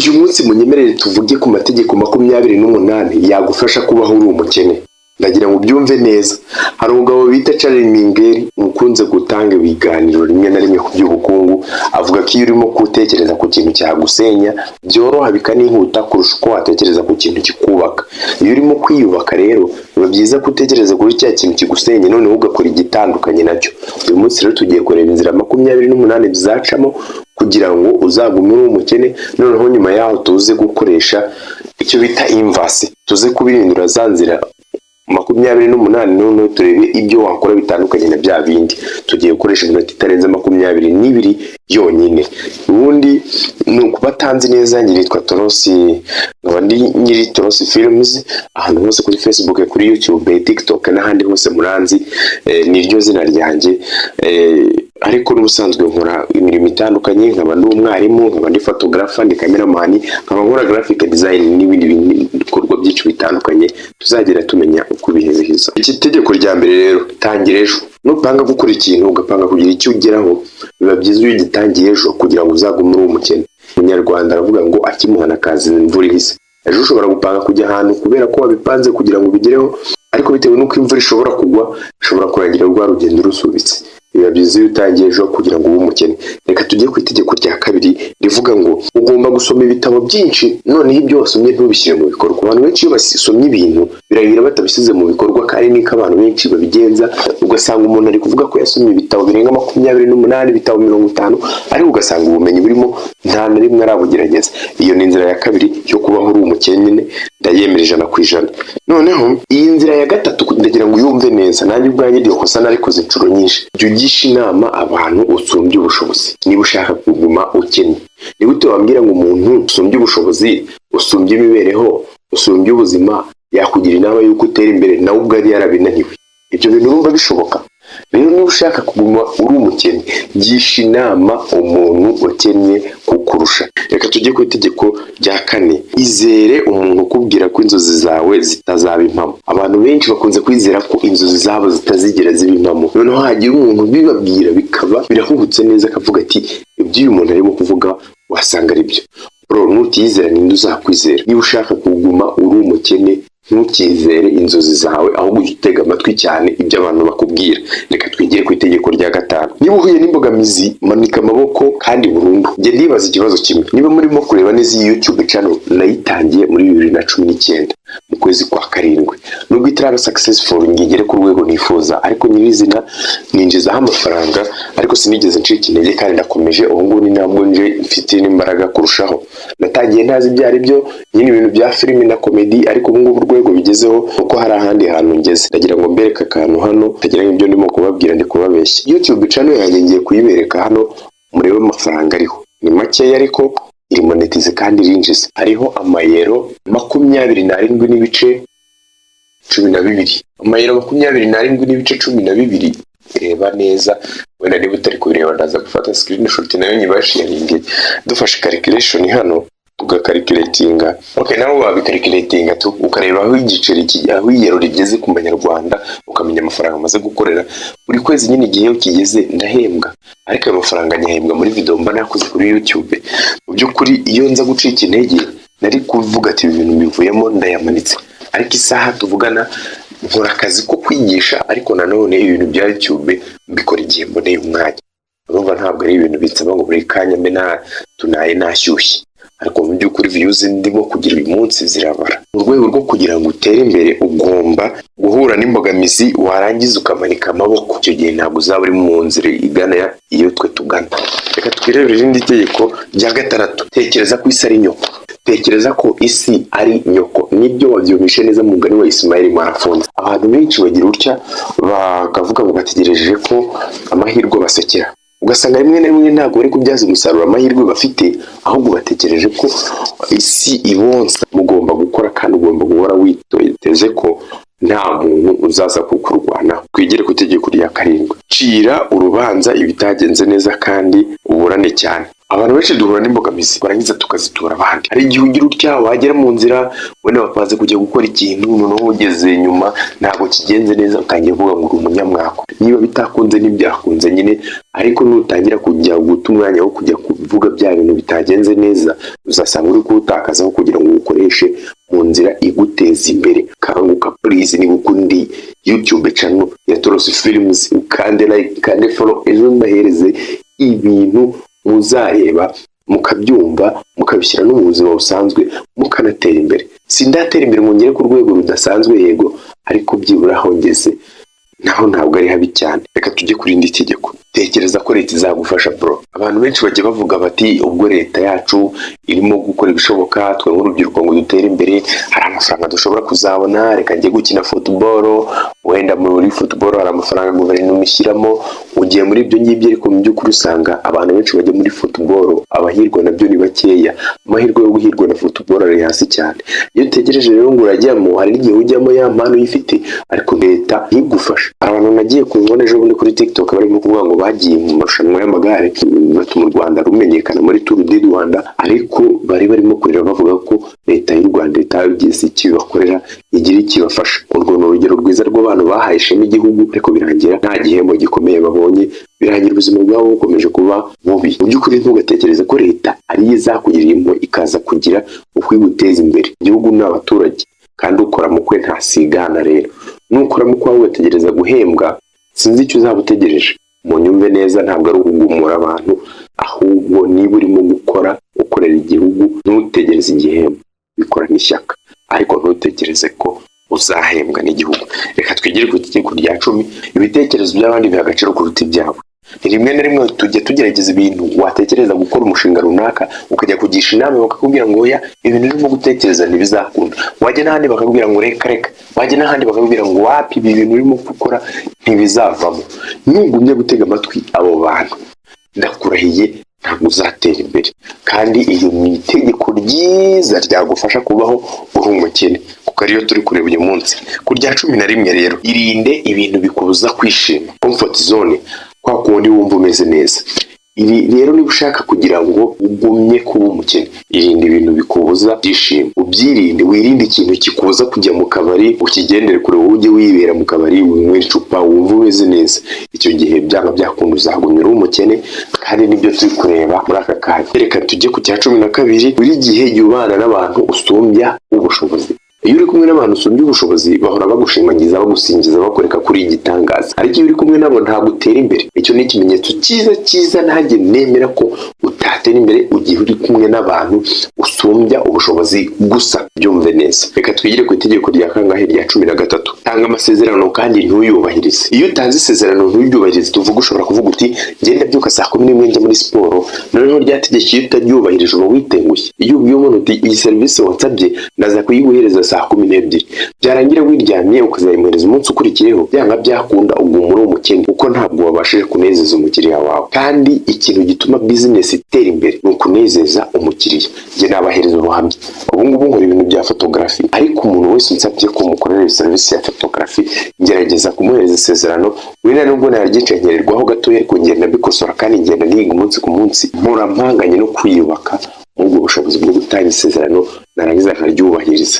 uyu munsi munyemerere tuvuge ku mategeko 28 yagufasha kubaho uri umukene. Ndagira ngo byumve neza. Hari umugabo bita Charles Mingeri mukunze gutanga ibiganiro rimwe na rimwe ku by'ubukungu, avuga ko iyo urimo gutekereza ku kintu cyagusenya byoroha bikanihuta kurusha uko watekereza ku kintu kikubaka. Iyo urimo kwiyubaka rero biba byiza gutekereza kuri cya kintu kigusenya noneho ugakora igitandukanye nacyo. Uyu munsi rero tugiye kureba inzira 28 bizacamo kugira ngo uzagume uri umukene, noneho nyuma yaho tuze gukoresha icyo bita inverse, tuze kubirindura za nzira 28 none turebe ibyo wakora bitandukanye na bya bindi. Tugiye gukoresha iminota itarenze 22 yonyine. Ubundi nuko batanze neza, nyiritwa Torosi, nkabandi nyiri Torosi Films ahantu hose kuri Facebook, kuri YouTube, TikTok n'ahandi hose muranzi, niryo zina ryanjye. Ariko n'ubusanzwe nkora imirimo itandukanye, nkaba ndi umwarimu, nkaba ndi photographer, ndi cameraman, nkaba nkora graphic design n'ibindi bikorwa byinshi bitandukanye tuzagera tumenya uko biherehiza. Iki tegeko rya mbere rero, tangira ejo. Nupanga gukora ikintu ugapanga kugira icyo ugeraho, biba byiza iyo ugitangiye ejo kugira ngo uzagume uri umukene. Umunyarwanda aravuga ngo akimuhana kazi imvura ihise. Ejo ushobora gupanga kujya ahantu kubera ko wabipanze kugira ngo ubigereho, ariko bitewe n'uko imvura ishobora kugwa, ishobora kurangira rwa rugendo rusubitse. Biba byiza iyo utangiye ejo kugira ngo ube umukene. Reka tujye ku itegeko rya kabiri rivuga ngo ugomba gusoma ibitabo byinshi, noneho ibyo wasomye ntubishyire mu bikorwa. Abantu benshi iyo basomye ibintu birahira batabisize mu bikorwa, kandi niko abantu benshi babigenza. Ugasanga umuntu ari kuvuga ko yasomye ibitabo birenga 28, ibitabo 50, ariko ugasanga ubumenyi burimo nta na rimwe arabugerageza. Iyo ni inzira ya kabiri yo kubaho uri umukene, ndayemera 100%. Noneho iyi nzira ya gatatu ndagira ngo uyumve neza, nanjye ubwanjye ndiyo kosa narikoze inshuro nyinshi. Jya ugisha inama abantu usumbye ubushobozi niba ushaka kuguma ukennye. Ni gute wambwira ngo umuntu usumbye ubushobozi, usumbye imibereho, usumbye ubuzima yakugira inama y'uko utera imbere nawe ubwo ari yarabinaniwe? Ibyo bintu urumva bishoboka? Rero niba ushaka kuguma uri umukene, gisha inama umuntu ukennye kukurusha. Reka tujye ku itegeko rya 4. Izere umuntu ukubwira ko inzozi zawe zitazaba impamo. Abantu benshi bakunze kwizera ko inzozi zabo zitazigera ziba impamo, noneho hagira umuntu bibabwira bikaba birahubutse neza, akavuga ati ibyo uyu muntu arimo kuvuga wasanga ari byo. Bro, nutizera ninde uzakwizera? Niba ushaka kuguma uri umukene, ntukizere inzozi zawe, ahubwo utega amatwi cyane ibyo abantu bakubwira. Reka twigire ku itegeko rya 5. Niba uhuye n'imbogamizi, manika amaboko kandi burundu. Njye ndibaza ikibazo kimwe, niba murimo kureba neza iyi YouTube channel nayitangiye muri 2019 mu kwezi kwa 7, nubwo itaraba successful ngigere ku rwego nifuza, ariko nyirizina ninjizaho amafaranga, ariko sinigeze ncika intege kandi ndakomeje. Ubu ngubu ni ntabwo nje mfite n'imbaraga kurushaho. Natangiye ntazi ibyo ari byo, nyine ibintu bya filime na comedy, ariko ubu ngubu urwego bigezeho uko hari ahandi hantu ngeze. Ndagira ngo mbereke akantu hano, tagira ibyo ndimo kubabwira ndi kubabeshya. YouTube channel yanjye ngiye kuyibereka hano, murebe amafaranga ariho. Ni make ariko iri monetize kandi irinjiza. Hariho amayero 27.12. Amayero 27.12. Reba neza, wenda niba utari kubireba ndaza gufata screenshot nayo nyibashiringe. Dufashe calculation hano ugakalikiretinga. Okay, nawe wabikalikiretinga tu ukareba aho igiceri aho iyero rigeze ku Banyarwanda, ukamenya amafaranga amaze gukorera buri kwezi. Nyine igihe kigeze ndahembwa, ariko ayo mafaranga nyahembwa muri video mba nakoze kuri YouTube. Mu by'ukuri iyo nza gucika intege nari kuvuga ati ibintu bivuyemo ndayamanitse, ariko isaha tuvugana nkora akazi ko kwigisha, ariko nanone ibintu bya YouTube mbikora igihe mboneye umwanya. Urumva ntabwo ari ibintu bitsaba ngo buri kanya mbe tunaye nashyushye, ariko mu by'ukuri views ndimo kugira uyu munsi zirabara. Mu rwego rwo kugira ngo utere imbere ugomba guhura n'imbogamizi, warangiza ukamanika amaboko. Icyo gihe ntabwo uzaba uri mu nzira igana iyo twe tugana. Reka twirebere irindi tegeko rya 6. Tekereza ko isi ari nyoko. Tekereza ko isi ari nyoko. Nibyo wabyumvishe neza mu mugani wa Ismail Mwarafunze. Abantu benshi bagira utya bakavuga ngo bategereje ko amahirwe basekera, ugasanga rimwe na rimwe ntabwo bari kubyaza umusaruro amahirwe bafite, ahubwo batekereje ko isi ibonsa. Mugomba gukora kandi ugomba guhora witeze ko nta muntu uzaza kukurwana. Twigire ku itegeko rya 7. Cira urubanza ibitagenze neza kandi uburane cyane. Abantu benshi duhura n'imbogamizi barangiza tukazitura abandi. Hari igihe ugira utya wagera mu nzira wenda bapaze kujya gukora ikintu noneho ugeze nyuma ntabwo kigenze neza utangiye kuvuga ngo uri umunyamwako. Niba bitakunze ntibyakunze nyine, ariko nutangira kujya guta umwanya wo kujya kuvuga bya bintu bitagenze neza uzasanga uri kuwutakazaho kugira ngo ukoreshe mu nzira iguteza imbere. Kanguka please, niba ukundi YouTube channel ya Toros Films ukande like kandi follow, ejo mbahereze ibintu muzareba mukabyumva mukabishyira no mu buzima busanzwe mukanatera imbere. Sindatera imbere ngo ngere ku rwego rudasanzwe yego, ariko byibura aho ngeze naho ntabwo ari habi cyane. Reka tujye kurinda itegeko. Tekereza ko leta izagufasha bro. Abantu benshi bajya bavuga bati ubwo leta yacu irimo gukora ibishoboka twe nk'urubyiruko ngo dutere imbere, hari amafaranga dushobora kuzabona, reka njye gukina football, wenda muri football hari amafaranga guverinoma ishyiramo, ugiye muri ibyo ngibyo, ariko mu by'ukuri usanga abantu benshi bajya muri football abahirwa nabyo ni bakeya. Amahirwe yo guhirwa na football ari hasi cyane. Iyo utegereje rero ngo urajyamo, hari igihe ujyamo ya mpano uyifite ariko leta ntigufasha. Abantu nagiye kubona ejo bundi kuri TikTok barimo kuvuga ngo bagiye mu marushanwa y'amagare batuma u Rwanda rumenyekana muri Tour du Rwanda, ariko bari barimo kurira bavuga ko leta y'u Rwanda itagize ikibakorera igira ikibafasha. Urwo ni urugero rwiza rw'abantu bahaye ishema igihugu ariko birangira nta gihembo gikomeye babonye, birangira ubuzima bwabo bukomeje kuba bubi. Mu by'ukuri ntugatekereze ko leta ariyo izakugirira impuhwe ikaza kugira ukwiguteza imbere. Igihugu n'abaturage kandi ukora mu kwe ntasigana. Rero nukora mu kwawe ugategereza guhembwa, sinzi icyo uzaba utegereje. Munyumve neza, ntabwo ari ukugumura abantu, ahubwo niba urimo gukora ukorera igihugu ntutegereze igihembo, bikora n'ishyaka, ariko ntutekereze ko uzahembwa n'igihugu. Reka twigire ku itegeko rya 10. Ibitekerezo by'abandi biha agaciro kuruta ibyabo. Rimwe na rimwe tujya tugerageza ibintu, watekereza gukora umushinga runaka ukajya kugisha inama bakakubwira ngo oya ibintu urimo gutekereza ntibizakunda, wajya n'ahandi bakakubwira ngo reka, wajya n'ahandi bakakubwira ngo wapi ibi bintu urimo gukora ntibizavamo. Nugumye gutega amatwi abo bantu, ndakurahiye ntabwo uzatera imbere. Kandi iyo ni itegeko ryiza ryagufasha kubaho uri umukene, kuko ariyo turi kureba uyu munsi. Ku rya 11 rero, irinde ibintu bikubuza kwishima, comfort zone, kwa kundi wumva umeze neza. Ibi rero niba ushaka kugira ngo ugumye kuba umukene, irinde ibintu bikubuza byishimo, ubyirinde. Wirinde ikintu kikubuza kujya mu kabari ukigendere kure, ujye wibera mu kabari winywe icupa wumva umeze neza. Icyo gihe byanga byakunda uzagumya uri umukene, kandi nibyo turi kureba muri aka kanya. Reka tujye ku cya 12. Buri gihe jya ubana n'abantu usumbya ubushobozi. Iyo uri kumwe n'abantu usumbya ubushobozi bahora bagushimagiza bagusingiza bakwereka kuri igitangaza, ariko iyo uri kumwe nabo ntabwo utera imbere. Icyo ni ikimenyetso cyiza ntajye nemera ko utatera imbere ugiye uri kumwe n'abantu usumbya ubushobozi gusa. Byumve neza. Reka twigire ku itegeko rya kangahe rya 13. Tanga amasezerano kandi ntuyubahirize. Iyo utanze isezerano ntuyubahirize, tuvuga ushobora kuvuga uti ngenda byuka saa 11 njya muri siporo, noneho ryategeko iyo utaryubahirije uba witengushye. Iyo ubwiye umuntu uti iyi serivisi wansabye ndaza kuyiguhereza saa 12, byarangira wiryamye ukazayimuhereza umunsi ukurikiyeho, byanga byakunda ugumura umukene kuko ntabwo wabashije kunezeza umukiriya wawe. Kandi ikintu gituma business itera imbere ni ukunezeza umukiriya. Njye nabahereza ubuhamya. Ubu ngubu nkora ibintu bya photography, ariko umuntu wese unsabye ko mukorera service ya photography ngerageza kumuhereza isezerano. Wenda nubwo naryicengererwaho gatoya ariko ngenda bikosora kandi ngenda niga umunsi ku munsi, mpora mpanganye no kwiyubaka ubwo bushobozi bwo gutanga isezerano narangiza nkaryubahiriza.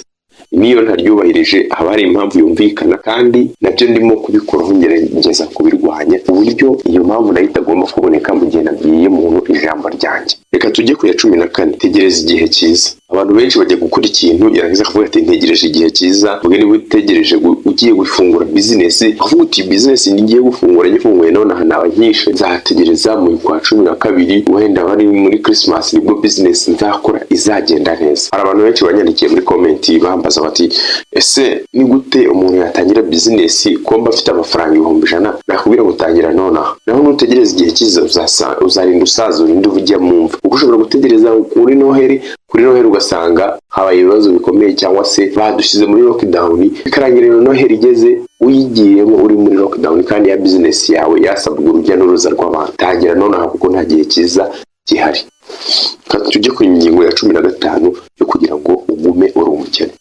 Niyo ntaryubahirije haba hari impamvu yumvikana, kandi nabyo ndimo kubikoraho ngerageza kubirwanya, uburyo iyo mpamvu nayo itagomba kuboneka mu gihe nabwiye umuntu ijambo ryanjye. Reka tujye ku ya 14. Tegereza igihe cyiza. Abantu benshi bajya gukora ikintu yarangiza akavuga ati ntegereje igihe cyiza. Ubwo niba utegereje ugiye gufungura business, avuga uti business ngiye gufungura ngifunguye none aha naba nkishe, nzategereza mu kwa 12 wenda bari muri Christmas nibwo business nzakora izagenda neza. Hari abantu benshi banyandikiye muri comment bambaza bati ese ni gute umuntu yatangira business ko mba afite amafaranga 100,000? Nakubwira gutangira nonaha, naho nutegereza igihe cyiza uzarinda usaza urinde ujya mumva. Uko ushobora gutegereza kuri Noheri ugasanga habaye ibibazo bikomeye, cyangwa se badushyize muri lockdown, bikarangira Noheri igeze uyigiyemo uri muri lockdown kandi ya business yawe yasabwa urujya n'uruza rw'abantu. Tangira nonaha kuko nta gihe cyiza gihari. Tujye ku ngingo ya 15 yo kugira ngo ugume uri umukene.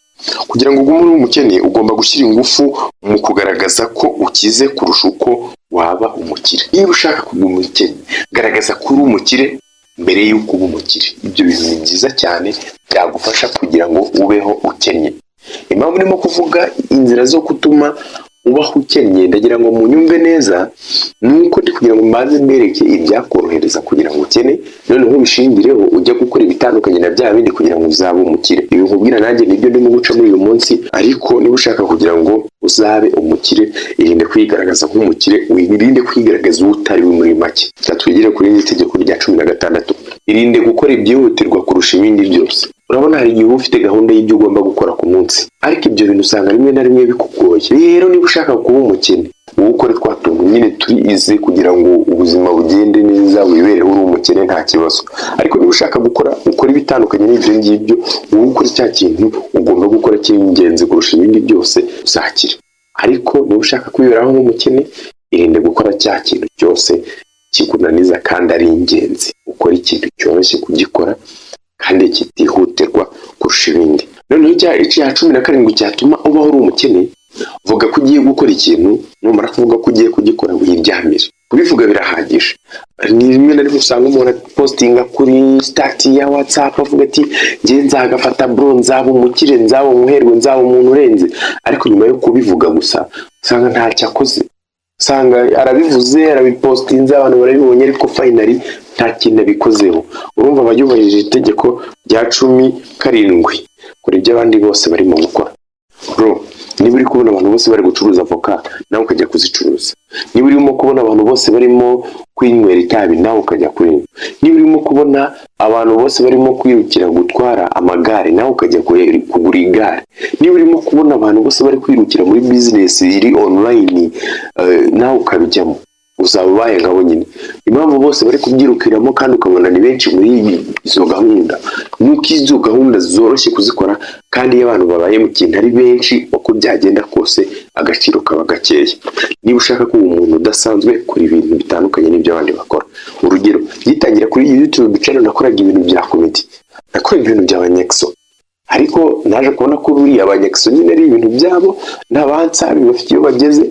Kugira ngo ugume uri umukene ugomba gushyira ingufu mu kugaragaza ko ukize kurusha uko waba umukire. Niba ushaka kuguma umukene, garagaza ko uri umukire mbere y'uko uba umukire. Ibyo bintu ni byiza cyane byagufasha kugira ngo ubeho ukennye. Impamvu ndimo kuvuga inzira zo gutuma ubaho ukennye ndagira ngo munyumve neza, nuko ndi kugira ngo mbanze mbereke ibyakorohereza kugira ngo ukene, noneho bishingireho ujya gukora ibitandukanye na bya bindi kugira ngo uzabe umukire. Ibi nkubwira nanjye nibyo ndimo guca muri uyu munsi, ariko niba ushaka kugira ngo uzabe umukire, irinde kwigaragaza nk'umukire, wirinde kwigaragaza uwo utari we muri make. Twigire kuri iri tegeko rya 16, irinde gukora ibyihutirwa kurusha ibindi byose. Urabona hari igihe ufite gahunda y'ibyo ugomba gukora ku munsi, ariko ibyo bintu usanga rimwe na rimwe bikugoye. Rero niba ushaka kuba umukene, wowe ukore twa tuntu nyine turize kugira ngo ubuzima bugende neza, wibereho uri umukene nta kibazo. Ariko niba ushaka gukora ibitandukanye n'ibyo ngibyo, wowe ukora cya kintu ugomba gukora kiri ingenzi kurusha ibindi byose, uzakira. Ariko niba ushaka kwiberaho nk'umukene, irinde gukora cya kintu cyose kikunaniza kandi ari ingenzi. Ukora ikintu cyoroshye kugikora kandi kitihutirwa kurusha ibindi. Noneho icya 17 cyatuma ubaho uri umukene, vuga ko ugiye gukora ikintu, numara kuvuga ko ugiye kugikora wiryamire. Kubivuga birahagije. Ni rimwe na rimwe usanga umuntu postinga kuri stati ya WhatsApp avuga ati nge nzagafata bro, nzaba umukire, nzaba umuherwe, nzaba umuntu urenze, ariko nyuma yo kubivuga gusa usanga ntacyo akoze. Usanga arabivuze, arabipostinze, abantu barabibonye, ariko finally nta kintu abikozeho. Urumva abayubahirije itegeko rya 17 kuri ibyo abandi bose barimo gukora. Bro, niba uri kubona abantu bose bari gucuruza avoka, nawe ukajya kuzicuruza. Niba urimo kubona abantu bose barimo kwinywera itabi, nawe ukajya kurinywa. Niba urimo kubona abantu bose barimo kwirukira gutwara amagare, nawe ukajya kugura igare. Niba urimo kubona abantu bose bari kwirukira muri business iri online, nawe ukabijyamo, uzaba ubaye nkabo nyine. Impamvu bose bari kubyirukiramo kandi ukabona ni benshi muri izo gahunda, nuko izo gahunda zoroshye kuzikora, kandi iyo abantu babaye mu kintu ari benshi, uko byagenda kose agaciro kaba gakeya. Niba ushaka kuba umuntu udasanzwe, kora ibintu bitandukanye n'ibyo abandi bakora. Urugero, gitangira kuri YouTube channel nakoraga ibintu bya comedy, nakoraga ibintu by'abanyexo, ariko naje kubona ko buriya abanyexo nyine ari ibintu byabo n'abansabi bafite iyo bageze,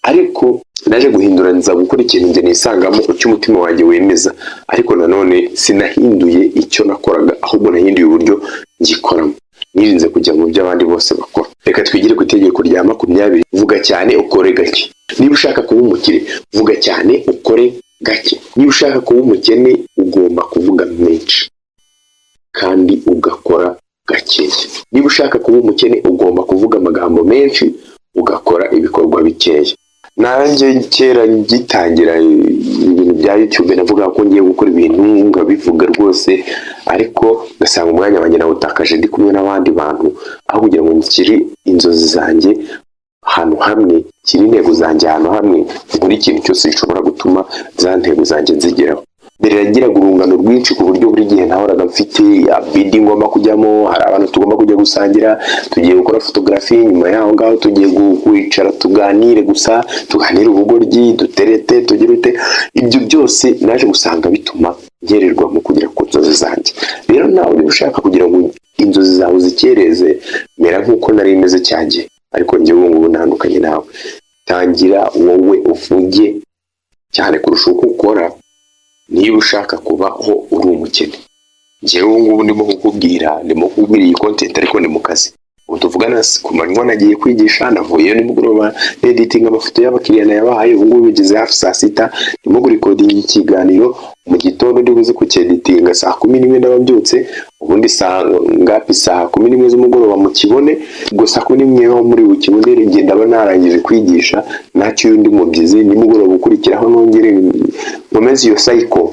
ariko naje guhinduraniza gukora ikintu njye nisangamo cy'umutima wanjye wemeza. Ariko nanone sinahinduye icyo nakoraga, ahubwo nahinduye uburyo ngikoramo, nirinze kujya mu byo abandi bose bakora. Reka twigire ku itegeko rya 20, vuga cyane ukore gake. Niba ushaka kuba umukire, vuga cyane ukore gake. Niba ushaka kuba umukene, ugomba kuvuga menshi kandi ugakora gakeya. Niba ushaka kuba umukene, ugomba kuvuga amagambo menshi, ugakora ibikorwa bikeya. Nanjye kera gitangira ibintu bya YouTube navuga ko ngiye gukora ibintu ngabivuga rwose, ariko gasanga umwanya wanjye nawutakaje ndi kumwe n'abandi bantu, aho kugira ngo nkiri inzozi zanjye ahantu hamwe, kiri intego zanjye ahantu hamwe, muri ikintu cyose gishobora gutuma za ntego zanjye nzigeraho. Mbere yagiraga urungano rwinshi ku buryo buri gihe nahoraga mfite bidi ngomba kujyamo, hari abantu tugomba kujya gusangira, tugiye gukora photography, nyuma yaho ngaho tugiye kwicara tuganire gusa, tuganire ubugoryi, duterete, tugirute. Ibyo byose naje gusanga bituma ngererwa mu kugira ku nzozi zanjye. Rero nawe niba ushaka kugira ngo inzozi zawe zikereze, mera nk'uko nari imeze cyagiye, ariko njye ubu ngubu ntandukanye nawe. Tangira wowe uvuge cyane kurusha uko ukora. Niba ushaka kubaho uri umukene, njyewe ubu ngubu ndimo kukubwira iyi content, ariko ni mu kazi. Ubu tuvugana ku manywa nagiye kwigisha, navuye nimugoroba editing amafoto y'abakiriya nayabahaye, ubu ngubu bigeze hafi saa 6, ndimo recording ikiganiro mu gitondo, ndi buze kucyeditinga saa 11 ndababyutse, ubundi saa 11 z'umugoroba mu kibone, ubwo saa 11 ho muri bukibone ngenda narangije kwigisha, nacyo undi mubyizi nimugoroba ukurikiraho nongere nkomeze iyo cycle.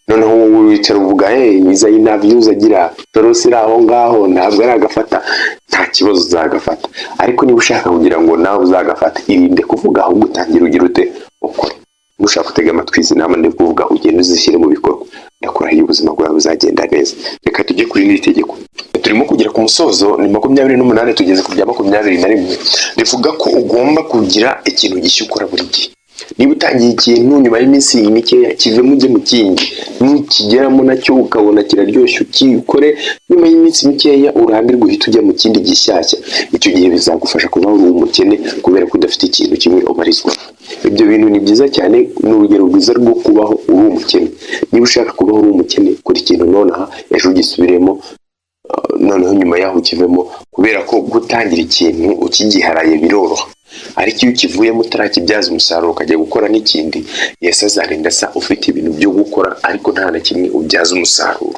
Noneho wowe wicara uvuga iza interviews agira torosira aho ngaho, ntabwo ari agafata, nta kibazo uzagafata. Ariko niba ushaka kugira ngo nawe uzagafata, irinde kuvuga, ahubwo utangira ugira ute ukore. Mushaka gutega amatwi izi nama ndi kuvuga, ugende uzishyire mu bikorwa, ndakurahiye ubuzima bwawe buzagenda neza. Reka tujye kuri iri tegeko. Turimo kugera ku musozo, ni 28 tugeze ku bya 21. Rivuga ko ugomba kugira ikintu gishya ukora buri gihe. Niba utangiye ikintu nyuma y'iminsi mikeya kivemo ujye mu kindi, nukigeramo nacyo ukabona kiraryoshye ukikore, nyuma y'iminsi mikeya urambirwe uhita ujya mu kindi gishyashya. Icyo gihe bizagufasha kuba uri umukene kubera ko udafite ikintu kimwe ubarizwa. ibyo bintu ni byiza cyane, ni urugero rwiza rwo kubaho uri umukene. Niba ushaka kubaho uri umukene, kora ikintu nonaha ejo ugisubiremo, noneho nyuma yaho ukivemo, kubera ko gutangira ikintu ukigiharaye biroroha, ariko iyo ukivuyemo utarakibyaza umusaruro ukajya gukora n'ikindi, Yesu azarinda asa ufite ibintu byo gukora ariko nta na kimwe ubyaza umusaruro.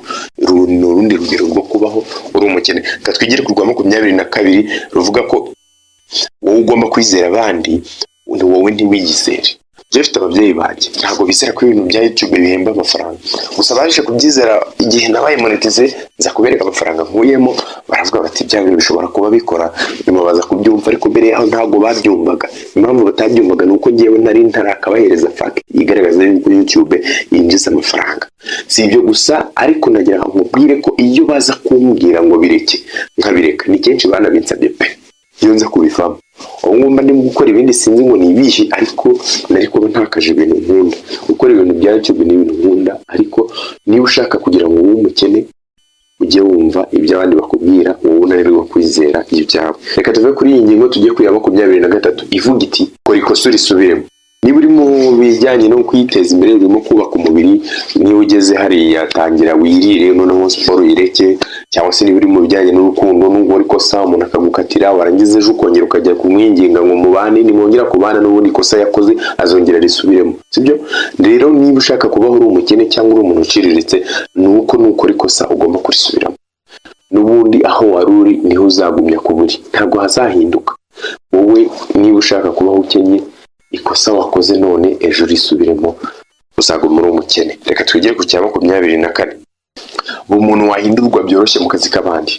Ni urundi rugero rwo kubaho uri umukene. Twigire ku rwa 22 ruvuga ko wowe ugomba kwizera abandi, wowe ntiwiyizere. Mfite ababyeyi banjye ntabwo bizera ko ibintu bya YouTube bihemba amafaranga, gusa baje kubyizera igihe nabaye monetize nza kubereka amafaranga nkuyemo, baravuga bati bya bintu bishobora kuba bikora, nyuma baza kubyumva, ariko mbere yaho ntabwo babyumvaga. Impamvu batabyumvaga ni uko ngewe nari ntarakabahereza fact igaragaza yuko YouTube yinjiza amafaranga. Si ibyo gusa, ariko nagira ngo mubwire ko iyo baza kumbwira ngo bireke nkabireka, ni kenshi banabinsabye pe iyo nza kubivamo. Ngomba ndimo gukora ibindi sinzi ngo nibihe, ariko nari kuba ntakaje ibintu nkunda. Gukora ibintu bya YouTube ni ibintu nkunda, ariko niba ushaka kugira ngo ube umukene ujye wumva ibyo abandi bakubwira, wowe unanirwa kwizera ibyo byawe. Reka tuve kuri iyi ngingo tujye ku ya 23 ivuga iti kora ikosa urisubiremo. Niba uri mu bijyanye no kwiteza imbere, urimo kubaka umubiri, niba ugeze hariya tangira wirire, noneho siporo ireke, cyangwa se niba uri mu bijyanye n'urukundo n'ubwo ariko sa umuntu akagukatira, warangiza ejo ukongera ukajya kumwinginga ngo mubane, nimwongera kubana n'ubundi ikosa yakoze azongera risubiremo, sibyo? Rero niba ushaka kubaho uri umukene cyangwa uri umuntu uciriritse, nuko nukora ikosa ugomba kurisubiramo. N'ubundi aho wari uri niho uzagumya kuburi, ntabwo hazahinduka. Wowe niba ushaka kubaho ukennye, ikosa wakoze none ejo risubiremo, uzaguma uri umukene. Reka twigire ku cya 24. Umuntu wahindurwa byoroshye mu kazi k'abandi.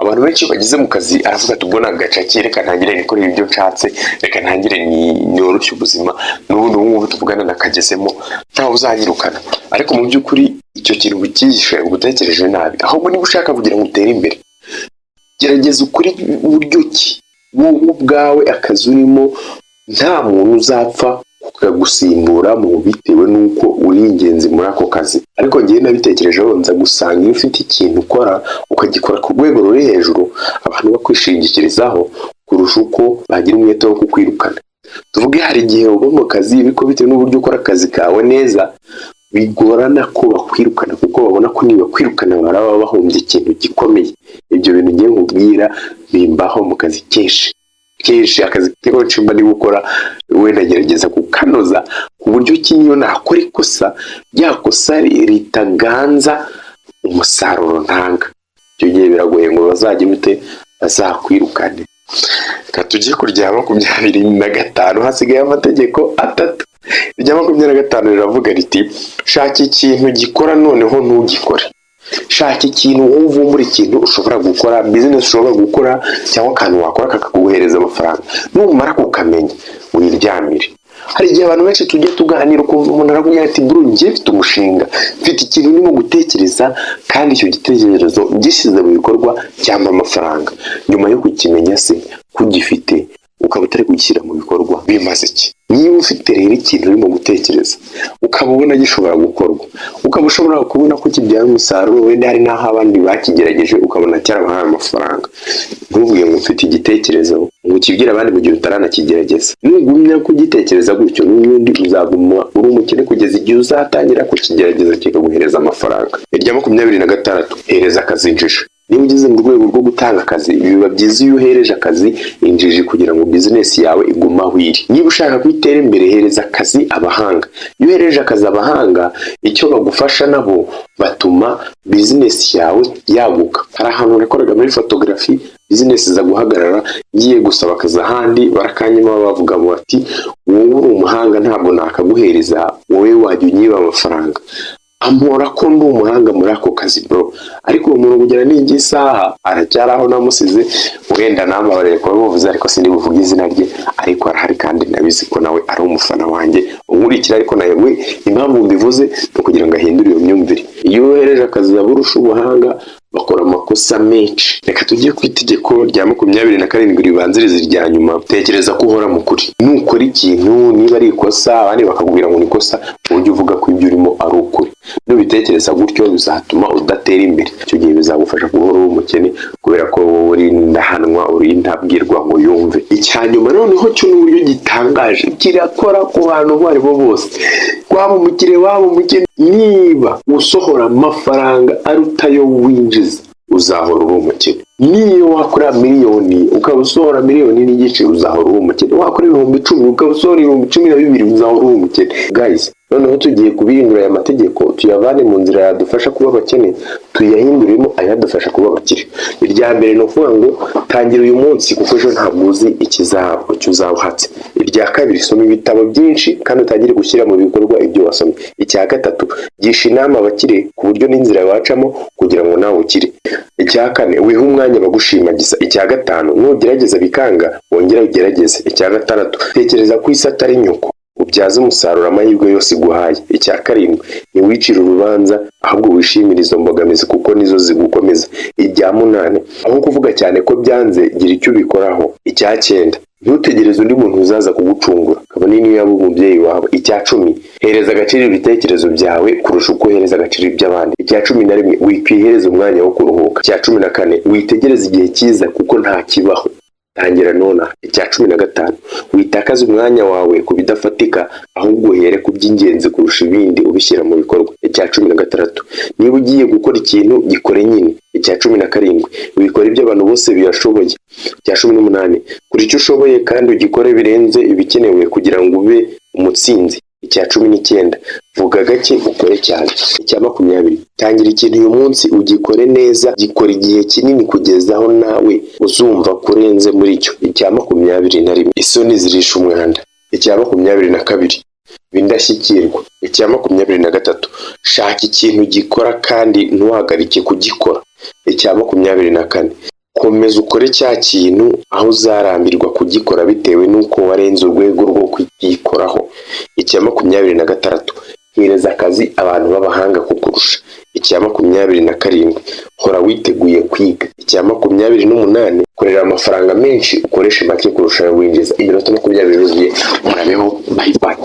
Abantu benshi bagize mu kazi aravuga tubona agacaki, reka ntangire nikore ibyo nshatse, reka ntangire nyoroshye ubuzima, n'ubundi ubu tuvugana nakagezemo ntawe uzanyirukana. Ariko mu by'ukuri icyo kintu bukishe ugutekereje nabi. Ahubwo niba ushaka kugira ngo utere imbere, gerageza ukuri uburyo ki wowe ubwawe akazi urimo nta muntu uzapfa kukagusimbura mu bitewe n'uko uri ingenzi muri ako kazi. Ariko ngiye nabitekerejeho nza gusanga iyo ufite ikintu ukora ukagikora ku rwego ruri hejuru, abantu bakwishingikirizaho kurusha uko bagira umwete wo kukwirukana. Tuvuge hari igihe uba mu kazi biko bitewe n'uburyo ukora akazi kawe neza, bigorana ko bakwirukana kuko babona ko niba kwirukana baraba bahombye ikintu gikomeye. Ibyo bintu ngiye nkubwira bimbaho mu kazi kenshi akazi kego nshimba ndi gukora, wenda gerageza kukanoza ku buryo kinyo nakora ikosa ryakosa ritaganza umusaruro ntanga. Icyo gihe biragoye ngo bazajye mute bazakwirukane. Katujye kurya 25 hasigaye amategeko 3. Irya 25 riravuga riti shaka ikintu gikora noneho ntugikore. Shaka ikintu wumva muri ikintu ushobora gukora, business ushobora gukora, cyangwa akantu wakora kakaguhereza amafaranga. Numara kukamenya wiryamire. Hari igihe abantu benshi tujye tuganira ukumva umuntu aravuga ati bro ngiye mfite umushinga, mfite ikintu ndimo gutekereza, kandi icyo gitekerezo gishyize mu bikorwa cyangwa amafaranga. Nyuma yo kukimenya se kugifite ukaba utari kugishyira mu bikorwa bimaze iki? Niba ufite rero ikintu urimo gutekereza ukaba ubona gishobora gukorwa, ukaba ushobora kubona ko kibyara umusaruro, wenda hari n'aho abandi bakigerageje ukabona cyarabahaye amafaranga, ntuvuge ngo ufite igitekerezo ngo ukibwire abandi mu gihe utaranakigerageza. Nugumya kugitekereza gutyo n'ubundi uzaguma uri umukene kugeza igihe uzatangira kukigerageza kikaguhereza amafaranga. Irya 26 hereza akazi injiji. Niba ugeze mu rwego rwo gutanga akazi, biba byiza iyo uhereje akazi injiji kugira ngo business yawe iguma wiri. Niba ushaka kwitera imbere, hereza akazi abahanga. Iyo uhereje akazi abahanga, icyo bagufasha nabo batuma business yawe yaguka. Hari ahantu nakoraga muri photography, business za guhagarara, ngiye gusaba akazi ahandi barakanyima bavuga bati wowe uri umuhanga ntabwo nakaguhereza, wowe wajya unyiba amafaranga. Amora ko ndi umuhanga muri ako kazi bro, ariko umuntu kugera n'igisaha aracyaraho namusize, wenda nambabareye ko bavuze ariko sindi buvuga izina rye, ariko arahari kandi nabizi ko nawe ari umufana wanjye unkurikira. Ariko nawe impamvu mbivuze no kugira ngo ahindure iyo myumvire. Iyo uhereje akazi aburusha ubuhanga bakora amakosa menshi. Reka tujye ku itegeko rya 27 ribanziriza irya nyuma. Tekereza ko uhora mu kuri. Nukora ikintu niba ari ikosa abandi bakakubwira ngo ni ikosa, ujye uvuga ko ibyo urimo ari ukuri. Nubitekereza gutyo bizatuma udatera imbere, icyo gihe bizagufasha guhora uri umukene kubera ko wowe uri ndahanwa, uri ntabwirwa ngo yumve. Icyanyuma noneho cyo n'uburyo gitangaje kirakora ku bantu abo ari bo bose, waba umukire waba umukene, niba usohora amafaranga aruta ayo winjiza uzahora uri umukene. Niyo wakora miliyoni ukaba usohora miliyoni n'igice uzahora uri umukene, wakora 10,000 ukaba usohora 12,000 uzahora uri umukene. Guys, noneho tugiye kubihindura aya mategeko tuyavane mu nzira yadufasha kuba abakene tuyahinduremo ayadufasha kuba abakire. Irya mbere no kuvuga ngo tangira uyu munsi kuko ejo ntabwo uzi icyo uzawuhatse. Irya kabiri soma ibitabo byinshi kandi utangire gushyira mu bikorwa ibyo wasomye. Icya gatatu gisha inama abakire ku buryo n'inzira wacamo kugira ngo nawe ukire. Icya kane wiha umwanya bagushimagiza. Icya gatanu nugerageza bikanga wongera ugerageze. Icya gatandatu tekereza ku isi atari nyoko ubyaza umusaruro amahirwe yose iguhaye. Icya karindwi ntiwicire urubanza ahubwo wishimire izo mbogamizi kuko nizo zigukomeza. Icya munane aho kuvuga cyane ko byanze gira icyo ubikoraho. Icya cyenda ntutegereze undi muntu uzaza kugucungura kabone niyo yaba umubyeyi wawe. Icya cumi hereza agaciro ibitekerezo byawe kurusha uko uhereza agaciro iby'abandi. Icya cumi na rimwe wikwihereza umwanya wo kuruhuka. Icya cumi na kane witegereze igihe cyiza kuko nta kibaho, tangira nona. Icya cumi na gatanu witakaza umwanya wawe ku bidafatika ahubwo uhere ku by'ingenzi kurusha ibindi ubishyira mu bikorwa. Icya cumi na gatandatu niba ugiye gukora ikintu gikore nyine. Icya cumi na karindwi wikora ibyo abantu bose biyashoboye. Icya cumi n'umunani kora icyo ushoboye kandi ugikore birenze ibikenewe kugira ngo ube umutsinzi. Icya cumi n'icyenda vuga gake ukore cyane. Icya makumyabiri tangira ikintu uyu munsi ugikore neza, gikora igihe kinini kugeza aho nawe uzumva kurenze muri cyo. Icya makumyabiri na rimwe isoni zirisha umwanda. Icya makumyabiri na kabiri bindashyikirwa. Icya makumyabiri na gatatu shaka ikintu gikora kandi ntuhagarike kugikora. Icya makumyabiri na kane komeza ukore cya kintu aho uzarambirwa kugikora bitewe n'uko warenze urwego rwo kugikoraho. Icya makumyabiri na gatandatu hereza akazi abantu b'abahanga kukurusha. Icya makumyabiri na karindwi hora witeguye kwiga. Icya makumyabiri n'umunani korera amafaranga menshi ukoreshe make kurusha ayo winjiza. Iminota 20 yuzuye, murabeho, bye bye.